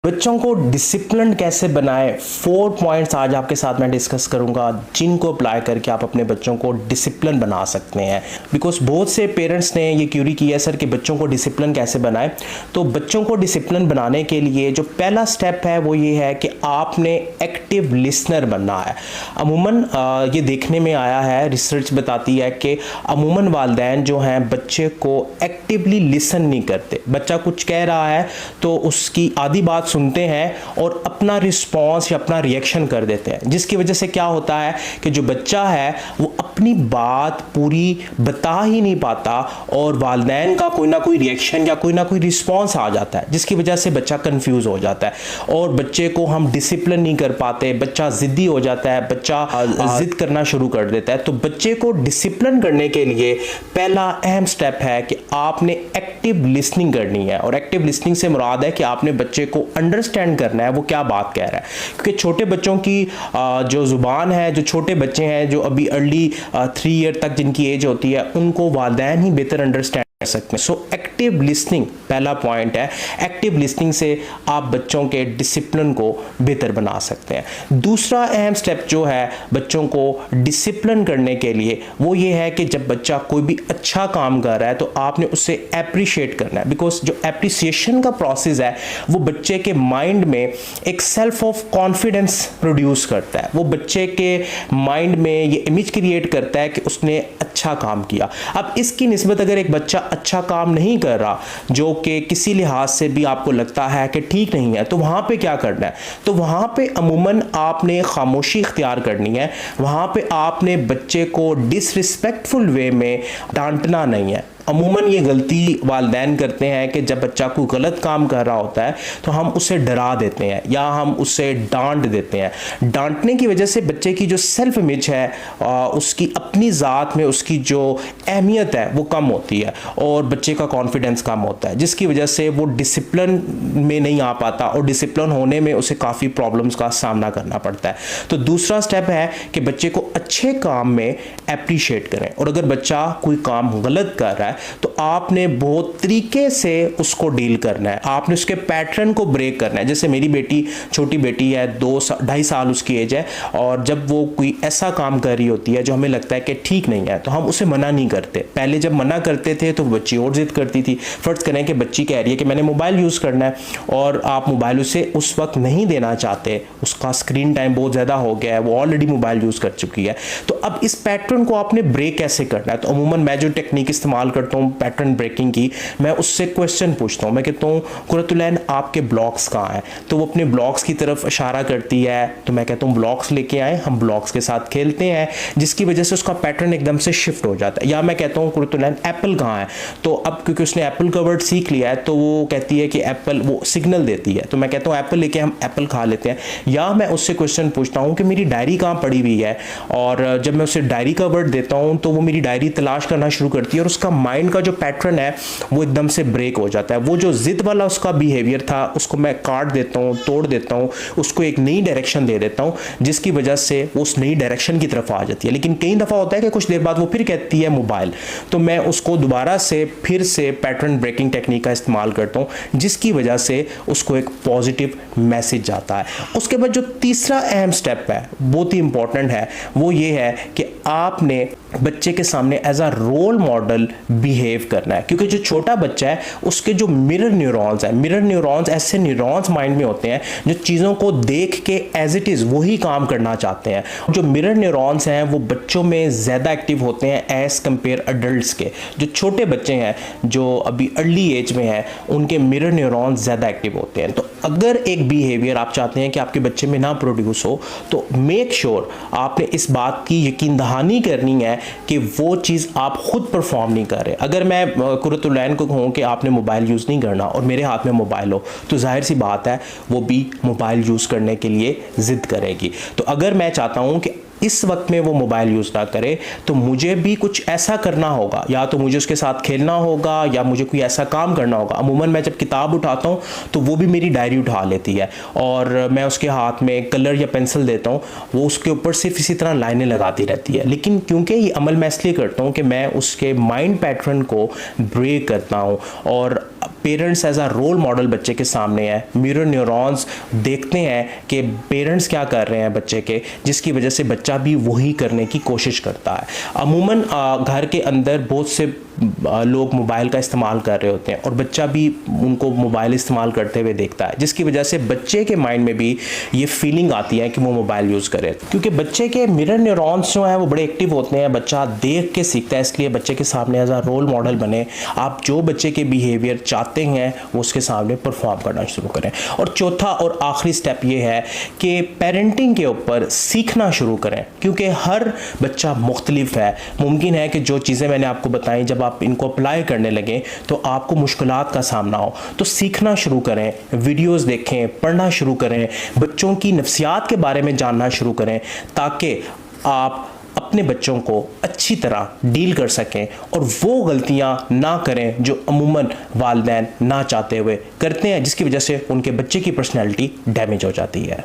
बच्चों को डिसिप्लिन कैसे बनाएं, 4 पॉइंट्स आज आपके साथ मैं डिस्कस करूंगा जिनको अप्लाई करके आप अपने बच्चों को डिसिप्लिन बना सकते हैं। बिकॉज बहुत से पेरेंट्स ने ये क्यूरी किया सर कि बच्चों को डिसिप्लिन कैसे बनाएं। तो बच्चों को डिसिप्लिन बनाने के लिए जो पहला स्टेप है वो ये है कि आपने एक्टिव लिसनर बनना है। अमूमन ये देखने में आया है, रिसर्च बताती है कि अमूमन वालिदैन जो हैं बच्चे को एक्टिवली लिसन नहीं करते। बच्चा कुछ कह रहा है तो उसकी आधी बात सुनते हैं और अपना रिस्पॉन्स या अपना रिएक्शन कर देते हैं, जिसकी वजह से क्या होता है कि जो बच्चा है वो अपनी बात पूरी बता ही नहीं पाता और वालिदैन का कोई ना कोई रिएक्शन या कोई ना कोई रिस्पॉन्स आ जाता है, जिसकी वजह से बच्चा कंफ्यूज हो जाता है और बच्चे को हम डिसिप्लिन नहीं कर पाते। बच्चा जिद्दी हो जाता है, बच्चा जिद करना शुरू कर देता है। तो बच्चे को डिसिप्लिन करने के लिए पहला अहम स्टेप है कि आपने एक्टिव लिसनिंग करनी है। और एक्टिव लिसनिंग से मुराद है कि आपने बच्चे को अंडरस्टैंड करना है वो क्या बात कह रहा है, क्योंकि छोटे बच्चों की जो जुबान है, जो छोटे बच्चे हैं जो अभी अर्ली 3 ईयर तक जिनकी एज होती है, उनको वालिदैन ही बेहतर अंडरस्टैंड कर सकते हैं। सो एक्टिव लिसनिंग पहला पॉइंट है। एक्टिव लिसनिंग से आप बच्चों के डिसिप्लिन को बेहतर बना सकते हैं। दूसरा अहम स्टेप जो है बच्चों को डिसिप्लिन करने के लिए वो ये है कि जब बच्चा कोई भी अच्छा काम कर रहा है तो आपने उससे एप्रिशिएट करना है। बिकॉज जो एप्रिसिएशन का प्रोसेस है वो बच्चे के माइंड में एक सेल्फ ऑफ कॉन्फिडेंस प्रोड्यूस करता है। वो बच्चे के माइंड में ये इमेज क्रिएट करता है कि उसने अच्छा काम किया। अब इसकी निस्बत अगर एक बच्चा अच्छा काम नहीं कर रहा जो कि किसी लिहाज से भी आपको लगता है कि ठीक नहीं है, तो वहां पे क्या करना है? तो वहां पे अमूमन आपने खामोशी इख्तियार करनी है। वहां पे आपने बच्चे को डिसरिस्पेक्टफुल वे में डांटना नहीं है। अमूमन ये गलती वालिदैन करते हैं कि जब बच्चा कोई गलत काम कर रहा होता है तो हम उसे डरा देते हैं या हम उसे डांट देते हैं। डांटने की वजह से बच्चे की जो सेल्फ इमेज है, उसकी अपनी ज़ात में उसकी जो अहमियत है वो कम होती है और बच्चे का कॉन्फिडेंस कम होता है, जिसकी वजह से वो डिसिप्लिन में नहीं आ पाता और डिसिप्लिन होने में उसे काफ़ी प्रॉब्लम्स का सामना करना पड़ता है। तो दूसरा स्टेप है कि बच्चे को अच्छे काम में एप्रिशिएट करें। और अगर बच्चा कोई काम गलत कर रहा है तो आपने बहुत तरीके से उसको डील करना है। आपने उसके पैटर्न को ब्रेक करना है। जैसे मेरी बेटी, छोटी बेटी है, 2-2.5 साल उसकी एज है, और जब वो कोई ऐसा काम कर रही होती है जो हमें लगता है कि ठीक नहीं है तो हम उसे मना नहीं करते। पहले जब मना करते थे तो बच्ची और जिद करती थी। फर्ज करें कि बच्ची कह रही है कि मैंने मोबाइल यूज़ करना है और आप मोबाइल उसे उस वक्त नहीं देना चाहते, उसका स्क्रीन टाइम बहुत ज़्यादा हो गया है, वो ऑलरेडी मोबाइल यूज़ कर चुकी है। तो अब इस पैटर्न को आपने ब्रेक कैसे करना है? तो अमूमन मैं जो टेक्निक इस्तेमाल करता हूं पैटर्न ब्रेकिंग की, मैं उससे क्वेश्चन पूछता हूं। मैं कहता हूं कुरतुलैन आपके ब्लॉक्स कहां हैं? तो वो अपने ब्लॉक्स की तरफ इशारा करती है, तो मैं कहता हूं ब्लॉक्स लेके आए, हम ब्लॉक्स के साथ खेलते हैं, जिसकी वजह से उसका पैटर्न एकदम से शिफ्ट हो जाता है। या मैं कहता हूं कुरतुलैन एप्पल कहां है? तो अब क्योंकि उसने एप्पल का वर्ड सीख लिया है तो वो कहती है कि एप्पल, वो सिग्नल देती है, तो मैं कहता हूं एप्पल लेके हम एप्पल खा लेते हैं। या मैं उससे क्वेश्चन पूछता हूं कि मेरी डायरी कहां पड़ी हुई है, और जब मैं उसे डायरी का वर्ड देता हूं तो वो मेरी डायरी तलाश करना शुरू करती है और उसका माइंड का जो पैटर्न है वो एकदम से ब्रेक हो जाता है। वो जो जिद वाला उसका बिहेवियर था उसको मैं काट देता हूं, तोड़ देता हूं, उसको एक नई डायरेक्शन दे देता हूं, जिसकी वजह से वो उस नई डायरेक्शन की तरफ आ जाती है। लेकिन कई दफा होता है कि कुछ देर बाद वो फिर कहती है मोबाइल, तो मैं उसको दोबारा से फिर से पैटर्न ब्रेकिंग टेक्निक का इस्तेमाल करता हूं, जिसकी वजह से उसको एक पॉजिटिव मैसेज जाता है। उसके बाद जो तीसरा अहम स्टेप है बहुत ही इंपॉर्टेंट है, वो ये है कि आपने बच्चे के सामने as a role model behave करना है। क्योंकि जो छोटा बच्चा है उसके जो मिरर न्यूरॉन्स है, मिरर न्यूरॉन्स ऐसे न्यूरॉन्स माइंड में होते हैं जो चीज़ों को देख के एज इट इज़ वही काम करना चाहते हैं। जो मिरर न्यूरॉन्स हैं वो बच्चों में ज़्यादा एक्टिव होते हैं एज कंपेयर अडल्ट्स के। जो छोटे बच्चे हैं जो अभी अर्ली एज में हैं उनके मिरर न्यूरॉन्स ज़्यादा एक्टिव होते हैं। तो अगर एक बिहेवियर आप चाहते हैं कि आपके बच्चे में ना प्रोड्यूस हो तो मेक श्योर आपने इस बात की यकीन दहानी करनी है कि वो चीज़ आप खुद परफॉर्म नहीं कर रहे। अगर मैं कुरतुलैन को कहूँ कि आपने मोबाइल यूज़ नहीं करना और मेरे हाथ में मोबाइल हो तो जाहिर सी बात है वो भी मोबाइल यूज़ करने के लिए ज़िद करेगी। तो अगर मैं चाहता हूँ कि इस वक्त में वो मोबाइल यूज़ ना करे तो मुझे भी कुछ ऐसा करना होगा, या तो मुझे उसके साथ खेलना होगा या मुझे कोई ऐसा काम करना होगा। अमूमन मैं जब किताब उठाता हूँ तो वो भी मेरी डायरी उठा लेती है और मैं उसके हाथ में कलर या पेंसिल देता हूँ, वो उसके ऊपर सिर्फ इसी तरह लाइनें लगाती रहती है। लेकिन क्योंकि ये अमल मैं इसलिए करता हूँ कि मैं उसके माइंड पैटर्न को ब्रेक करता हूँ और parents as a role model बच्चे के सामने है, मिरर न्यूरॉन्स देखते हैं कि पेरेंट्स क्या कर रहे हैं बच्चे के, जिसकी वजह से बच्चा भी वही करने की कोशिश करता है। अमूमन घर के अंदर बहुत से लोग मोबाइल का इस्तेमाल कर रहे होते हैं और बच्चा भी उनको मोबाइल इस्तेमाल करते हुए देखता है, जिसकी वजह से बच्चे के माइंड में भी ये फीलिंग आती है कि वो मोबाइल यूज़ करे, क्योंकि बच्चे के मिरर न्यूरॉन्स जो हैं वो बड़े एक्टिव होते हैं। बच्चा देख के सीखता है, इसलिए बच्चे के सामने एज अ रोल मॉडल बने। आप जो बच्चे के बिहेवियर चाहते हैं वो उसके सामने परफॉर्म करना शुरू करें। और चौथा और आखिरी स्टेप ये है कि पेरेंटिंग के ऊपर सीखना शुरू करें, क्योंकि हर बच्चा मुख्तलिफ है। मुमकिन है कि जो चीज़ें मैंने आपको बताई जब आप इनको अप्लाई करने लगे तो आपको मुश्किलात का सामना हो, तो सीखना शुरू करें, वीडियोस देखें, पढ़ना शुरू करें, बच्चों की नफ्सियात के बारे में जानना शुरू करें, ताकि आप अपने बच्चों को अच्छी तरह डील कर सकें और वो गलतियां ना करें जो अमूमन वालिदैन ना चाहते हुए करते हैं, जिसकी वजह से उनके बच्चे की पर्सनैलिटी डैमेज हो जाती है।